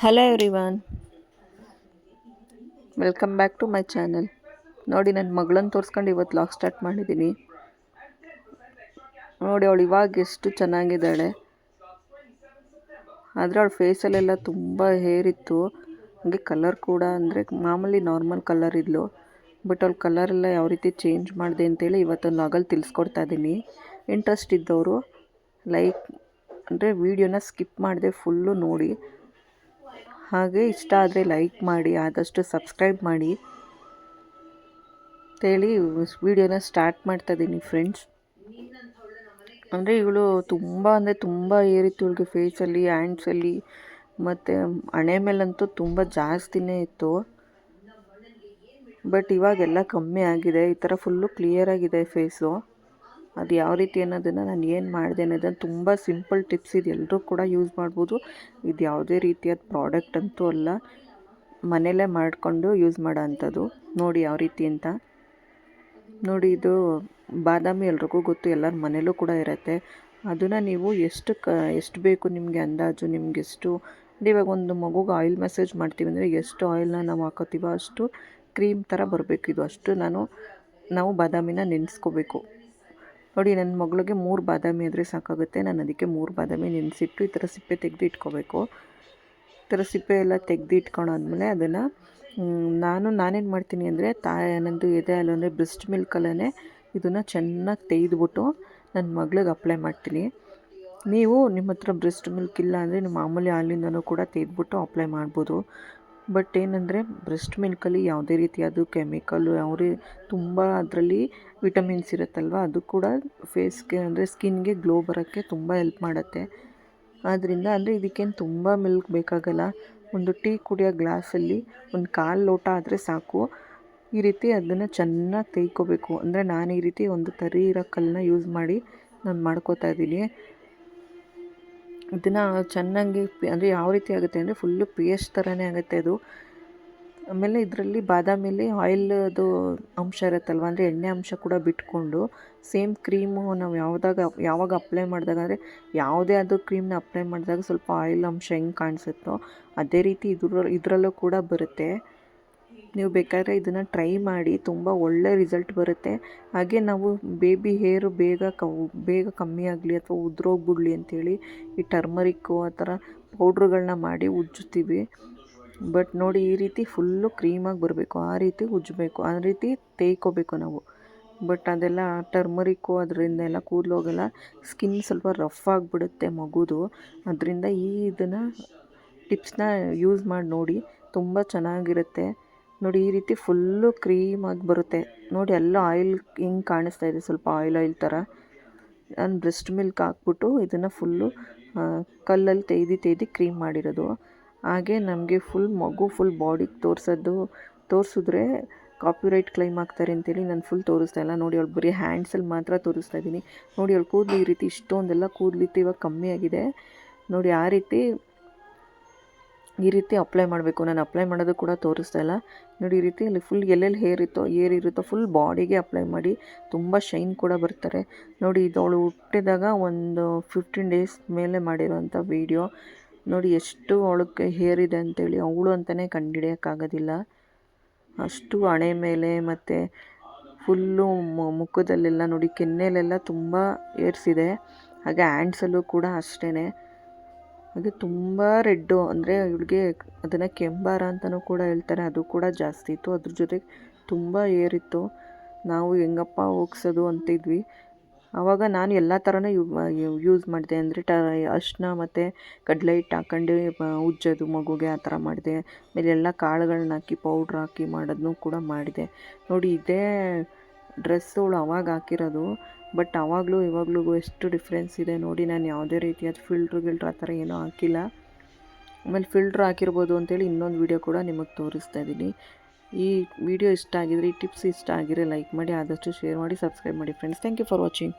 Hello everyone, welcome back to my channel. ನೋಡಿ, ನನ್ನ ಮಗಳನ್ನ ತೋರಿಸ್ಕೊಂಡು ಇವತ್ತು ಲಾಗ್ ಸ್ಟಾರ್ಟ್ ಮಾಡಿದ್ದೀನಿ. ನೋಡಿ, ಅವಳು ಇವಾಗ ಎಷ್ಟು ಚೆನ್ನಾಗಿದ್ದಾಳೆ. ಆದರೆ ಅವಳ ಫೇಸಲ್ಲೆಲ್ಲ ತುಂಬ ಹೇರ್ ಇತ್ತು. ಹಾಗೆ ಕಲರ್ ಕೂಡ ಅಂದರೆ ಮಾಮೂಲಿ ನಾರ್ಮಲ್ ಕಲರ್ ಇದ್ಲು. ಬಟ್ ಅವಳ ಕಲರೆಲ್ಲ ಯಾವ ರೀತಿ ಚೇಂಜ್ ಮಾಡಿದೆ ಅಂತೇಳಿ ಇವತ್ತೊಂದು ಲಾಗಲ್ಲಿ ತಿಳಿಸ್ಕೊಡ್ತಾ ಇದ್ದೀನಿ. ಇಂಟ್ರೆಸ್ಟ್ ಇದ್ದವರು ಲೈಕ್ ಅಂದರೆ ವೀಡಿಯೋನ ಸ್ಕಿಪ್ ಮಾಡದೆ ಫುಲ್ಲು ನೋಡಿ. ಹಾಗೆ ಇಷ್ಟ ಆದರೆ ಲೈಕ್ ಮಾಡಿ, ಆದಷ್ಟು ಸಬ್ಸ್ಕ್ರೈಬ್ ಮಾಡಿ ಅಂತೇಳಿ ವೀಡಿಯೋನ ಸ್ಟಾರ್ಟ್ ಮಾಡ್ತಾ ಇದ್ದೀನಿ ಫ್ರೆಂಡ್ಸ್. ಅಂದರೆ ಇವಳು ತುಂಬ ಏರಿತ್ತು ಇವಳಿಗೆ, ಫೇಸಲ್ಲಿ, ಹ್ಯಾಂಡ್ಸಲ್ಲಿ ಮತ್ತು ಹಣೆ ಮೇಲಂತೂ ತುಂಬ ಜಾಸ್ತಿನೇ ಇತ್ತು. ಬಟ್ ಇವಾಗೆಲ್ಲ ಕಮ್ಮಿ ಆಗಿದೆ. ಈ ಥರ ಫುಲ್ಲು ಕ್ಲಿಯರಾಗಿದೆ ಫೇಸು. ಅದು ಯಾವ ರೀತಿ ಅನ್ನೋದನ್ನು ನಾನು ಏನು ಮಾಡಿದೆ ಅನ್ನೋದನ್ನು ತುಂಬ ಸಿಂಪಲ್ ಟಿಪ್ಸ್ ಇದು, ಎಲ್ಲರೂ ಕೂಡ ಯೂಸ್ ಮಾಡ್ಬೋದು. ಇದು ಯಾವುದೇ ರೀತಿಯಾದ ಪ್ರಾಡಕ್ಟ್ ಅಂತೂ ಅಲ್ಲ, ಮನೆಯಲ್ಲೇ ಮಾಡಿಕೊಂಡು ಯೂಸ್ ಮಾಡೋ ಅಂಥದ್ದು. ನೋಡಿ ಯಾವ ರೀತಿ ಅಂತ. ನೋಡಿ, ಇದು ಬಾದಾಮಿ ಎಲ್ರಿಗೂ ಗೊತ್ತು, ಎಲ್ಲರ ಮನೇಲೂ ಕೂಡ ಇರುತ್ತೆ. ಅದನ್ನು ನೀವು ಎಷ್ಟು ಬೇಕು ನಿಮಗೆ ಅಂದಾಜು, ನಿಮ್ಗೆ ಎಷ್ಟು ಇವಾಗ ಒಂದು ಮಗುಗೆ ಆಯಿಲ್ ಮಸಾಜ್ ಮಾಡ್ತೀವಿ ಅಂದರೆ ಎಷ್ಟು ಆಯಿಲ್ನ ನಾವು ಹಾಕೋತೀವೋ ಅಷ್ಟು ಕ್ರೀಮ್ ಥರ ಬರಬೇಕು. ಇದು ಅಷ್ಟು ನಾವು ಬಾದಾಮಿನ ನೆನೆಸ್ಕೋಬೇಕು. ನೋಡಿ, ನನ್ನ ಮಗಳಿಗೆ 3 ಬಾದಾಮಿ ಆದರೆ ಸಾಕಾಗುತ್ತೆ. ನಾನು ಅದಕ್ಕೆ 3 ಬಾದಾಮಿ ನೆನೆಸಿಟ್ಟು ಈ ಥರ ಸಿಪ್ಪೆ ತೆಗೆದು ಇಟ್ಕೋಬೇಕು. ಈ ಥರ ಸಿಪ್ಪೆ ಎಲ್ಲ ತೆಗೆದು ಇಟ್ಕೊಂಡಾದ್ಮೇಲೆ ಅದನ್ನು ನಾನೇನು ಮಾಡ್ತೀನಿ ಅಂದರೆ ನನ್ನದು ಎದೆ ಹಾಲು ಅಂದರೆ ಬ್ರೆಸ್ಟ್ ಮಿಲ್ಕಲ್ಲೇ ಇದನ್ನು ಚೆನ್ನಾಗಿ ತೆಗೆದುಬಿಟ್ಟು ನನ್ನ ಮಗಳಿಗೆ ಅಪ್ಲೈ ಮಾಡ್ತೀನಿ. ನೀವು ನಿಮ್ಮ ಹತ್ರ ಬ್ರೆಸ್ಟ್ ಮಿಲ್ಕ್ ಇಲ್ಲ ಅಂದರೆ ನೀವು ಮಾಮೂಲಿ ಹಾಲಿಂದನೂ ಕೂಡ ತೆಗೆದುಬಿಟ್ಟು ಅಪ್ಲೈ ಮಾಡ್ಬೋದು. ಬಟ್ ಏನಂದರೆ ಬ್ರೆಸ್ಟ್ ಮಿಲ್ಕಲ್ಲಿ ಯಾವುದೇ ರೀತಿಯಾದ ಕೆಮಿಕಲ್ಲು ತುಂಬ ಅದರಲ್ಲಿ ವಿಟಮಿನ್ಸ್ ಇರುತ್ತಲ್ವ, ಅದು ಕೂಡ ಫೇಸ್ಗೆ ಅಂದರೆ ಸ್ಕಿನ್ಗೆ ಗ್ಲೋ ಬರೋಕ್ಕೆ ತುಂಬ ಹೆಲ್ಪ್ ಮಾಡುತ್ತೆ. ಆದ್ದರಿಂದ ಅಂದರೆ ಇದಕ್ಕೇನು ತುಂಬ ಮಿಲ್ಕ್ ಬೇಕಾಗಲ್ಲ. ಒಂದು ಟೀ ಕುಡಿಯೋ ಗ್ಲಾಸಲ್ಲಿ ಒಂದು 1/4 ಲೋಟ ಆದರೆ ಸಾಕು. ಈ ರೀತಿ ಅದನ್ನು ಚೆನ್ನಾಗಿ ತೆಯ್ಕೋಬೇಕು. ಅಂದರೆ ನಾನು ಈ ರೀತಿ ಒಂದು ತರಿ ಇರೋ ಕಲ್ಲನ್ನ ಯೂಸ್ ಮಾಡಿ ನಾನು ಮಾಡ್ಕೋತಾ ಇದ್ದೀನಿ. ಇದನ್ನು ಚೆನ್ನಾಗಿ ಅಂದರೆ ಯಾವ ರೀತಿ ಆಗುತ್ತೆ ಅಂದರೆ ಫುಲ್ಲು ಪೇಸ್ಟ್ ಥರನೇ ಆಗುತ್ತೆ ಅದು. ಆಮೇಲೆ ಇದರಲ್ಲಿ ಬಾದಾಮಿಲಿ ಆಯಿಲ್ದು ಅಂಶ ಇರುತ್ತಲ್ವ, ಅಂದರೆ ಎಣ್ಣೆ ಅಂಶ ಕೂಡ ಬಿಟ್ಕೊಂಡು ಸೇಮ್ ಕ್ರೀಮು ನಾವು ಯಾವಾಗ ಅಪ್ಲೈ ಮಾಡಿದಾಗ ಅಂದರೆ ಯಾವುದೇ ಅದು ಕ್ರೀಮ್ನ ಅಪ್ಲೈ ಮಾಡಿದಾಗ ಸ್ವಲ್ಪ ಆಯಿಲ್ ಅಂಶ ಹೆಂಗೆ ಕಾಣಿಸುತ್ತೋ ಅದೇ ರೀತಿ ಇದರಲ್ಲೂ ಕೂಡ ಬರುತ್ತೆ. ನೀವು ಬೇಕಾದರೆ ಇದನ್ನು ಟ್ರೈ ಮಾಡಿ, ತುಂಬ ಒಳ್ಳೆ ರಿಸಲ್ಟ್ ಬರುತ್ತೆ. ಹಾಗೆ ನಾವು ಬೇಬಿ ಹೇರು ಬೇಗ ಕಮ್ಮಿ ಆಗಲಿ ಅಥವಾ ಉದುರೋಗ್ಬಿಡ್ಲಿ ಅಂಥೇಳಿ ಈ ಟರ್ಮರಿಕ್ಕು ಆ ಥರ ಪೌಡ್ರುಗಳನ್ನ ಮಾಡಿ ಉಜ್ಜುತ್ತೀವಿ. ಬಟ್ ನೋಡಿ, ಈ ರೀತಿ ಫುಲ್ಲು ಕ್ರೀಮಾಗಿ ಬರಬೇಕು, ಆ ರೀತಿ ಉಜ್ಜಬೇಕು, ಆ ರೀತಿ ತೇಯ್ಕೋಬೇಕು ನಾವು. ಬಟ್ ಅದೆಲ್ಲ ಟರ್ಮರಿಕ್ಕು ಅದರಿಂದ ಎಲ್ಲ ಕೂದಲೋಗೆಲ್ಲ ಸ್ಕಿನ್ ಸ್ವಲ್ಪ ರಫ್ ಆಗಿಬಿಡುತ್ತೆ ಮಗುದು. ಅದರಿಂದ ಇದನ್ನು ಟಿಪ್ಸ್ನ ಯೂಸ್ ಮಾಡಿ ನೋಡಿ, ತುಂಬ ಚೆನ್ನಾಗಿರುತ್ತೆ. ನೋಡಿ, ಈ ರೀತಿ ಫುಲ್ಲು ಕ್ರೀಮಾಗಿ ಬರುತ್ತೆ. ನೋಡಿ, ಎಲ್ಲ ಆಯಿಲ್ ಹಿಂಗೆ ಕಾಣಿಸ್ತಾ ಇದೆ, ಸ್ವಲ್ಪ ಆಯಿಲ್ ಥರ. ನಾನು ಬ್ರೆಸ್ಟ್ ಮಿಲ್ಕ್ ಹಾಕ್ಬಿಟ್ಟು ಇದನ್ನು ಫುಲ್ಲು ಕಲ್ಲಲ್ಲಿ ತೆಯ್ದು ಕ್ರೀಮ್ ಮಾಡಿರೋದು. ಹಾಗೆ ನಮಗೆ ಮಗು ಫುಲ್ ಬಾಡಿಗೆ ತೋರಿಸಿದ್ರೆ ಕಾಪಿರೈಟ್ ಕ್ಲೈಮ್ ಆಗ್ತಾರೆ ಅಂತೇಳಿ ನಾನು ಫುಲ್ ತೋರಿಸ್ತಾ ಇಲ್ಲ. ನೋಡಿ, ಅವಳು ಬರೀ ಹ್ಯಾಂಡ್ಸಲ್ಲಿ ಮಾತ್ರ ತೋರಿಸ್ತಾ ಇದ್ದೀನಿ. ನೋಡಿ, ಅವಳು ಕೂದಲು ಈ ರೀತಿ ಇಷ್ಟೊಂದೆಲ್ಲ ಕೂದಲಿತ್ತು, ಇವಾಗ ಕಮ್ಮಿ ಆಗಿದೆ. ನೋಡಿ, ಈ ರೀತಿ ಅಪ್ಲೈ ಮಾಡಬೇಕು. ನಾನು ಅಪ್ಲೈ ಮಾಡೋದು ಕೂಡ ತೋರಿಸ್ತಾ ಇಲ್ಲ. ನೋಡಿ, ಈ ರೀತಿ ಅಲ್ಲಿ ಫುಲ್ ಎಲ್ಲೆಲ್ಲಿ ಏರಿರುತ್ತೋ ಫುಲ್ ಬಾಡಿಗೆ ಅಪ್ಲೈ ಮಾಡಿ ತುಂಬ ಶೈನ್ ಕೂಡ ಬರ್ತಾರೆ. ನೋಡಿ, ಇದು ಅವಳು ಹುಟ್ಟಿದಾಗ ಒಂದು 15 ಡೇಸ್ ಮೇಲೆ ಮಾಡಿರೋಂಥ ವೀಡಿಯೋ. ನೋಡಿ, ಎಷ್ಟು ಅವಳಕ್ಕೆ ಹೇರ್ ಇದೆ ಅಂತೇಳಿ ಅವಳು ಅಂತಲೇ ಕಂಡುಹಿಡಿಯೋಕ್ಕಾಗೋದಿಲ್ಲ. ಅಷ್ಟು ಹಣೆ ಮೇಲೆ ಮತ್ತು ಫುಲ್ಲು ಮುಖದಲ್ಲೆಲ್ಲ ನೋಡಿ, ಕೆನ್ನೆಲೆಲ್ಲ ತುಂಬ ಏರ್ಸಿದೆ. ಹಾಗೆ ಹ್ಯಾಂಡ್ಸಲ್ಲೂ ಕೂಡ ಅಷ್ಟೇ. ಹಾಗೆ ತುಂಬ ರೆಡ್ಡು, ಅಂದರೆ ಇವಳಿಗೆ ಅದನ್ನು ಕೆಂಬಾರ ಅಂತಲೂ ಕೂಡ ಹೇಳ್ತಾರೆ, ಅದು ಕೂಡ ಜಾಸ್ತಿ ಇತ್ತು. ಅದ್ರ ಜೊತೆಗೆ ತುಂಬ ಏರಿತ್ತು. ನಾವು ಹೆಂಗಪ್ಪ ಹೋಗ್ಸೋದು ಅಂತಿದ್ವಿ. ಆವಾಗ ನಾನು ಎಲ್ಲ ಥರನೂ ಯೂಸ್ ಮಾಡಿದೆ. ಅಂದರೆ ಅರಿಶಿನ ಮತ್ತು ಕಡಲೆ ಹಿಟ್ಟು ಹಾಕ್ಕೊಂಡು ಉಜ್ಜೋದು ಮಗುಗೆ, ಆ ಥರ ಮಾಡಿದೆ. ಆಮೇಲೆ ಎಲ್ಲ ಕಾಳುಗಳನ್ನ ಹಾಕಿ ಪೌಡ್ರ್ ಹಾಕಿ ಮಾಡೋದನ್ನೂ ಕೂಡ ಮಾಡಿದೆ. ನೋಡಿ, ಇದೇ ಡ್ರೆಸ್ಸುಗಳು ಅವಾಗ ಹಾಕಿರೋದು, ಬಟ್ ಆವಾಗಲೂ ಇವಾಗಲೂ ಎಷ್ಟು ಡಿಫ್ರೆನ್ಸ್ ಇದೆ ನೋಡಿ. ನಾನು ಯಾವುದೇ ರೀತಿಯಾದ ಫಿಲ್ಟ್ರ್ ಆ ಥರ ಏನೂ ಹಾಕಿಲ್ಲ. ಆಮೇಲೆ ಫಿಲ್ಟ್ರ್ ಹಾಕಿರ್ಬೋದು ಅಂತೇಳಿ ಇನ್ನೊಂದು ವೀಡಿಯೋ ಕೂಡ ನಿಮಗೆ ತೋರಿಸ್ತಾ ಇದ್ದೀನಿ. ಈ ವಿಡಿಯೋ ಇಷ್ಟ ಆಗಿದ್ರೆ, ಈ ಟಿಪ್ಸ್ ಇಷ್ಟ ಆಗಿದ್ರೆ ಲೈಕ್ ಮಾಡಿ, ಆದಷ್ಟು ಶೇರ್ ಮಾಡಿ, ಸಬ್ಸ್ಕ್ರೈಬ್ ಮಾಡಿ friends. Thank you for watching.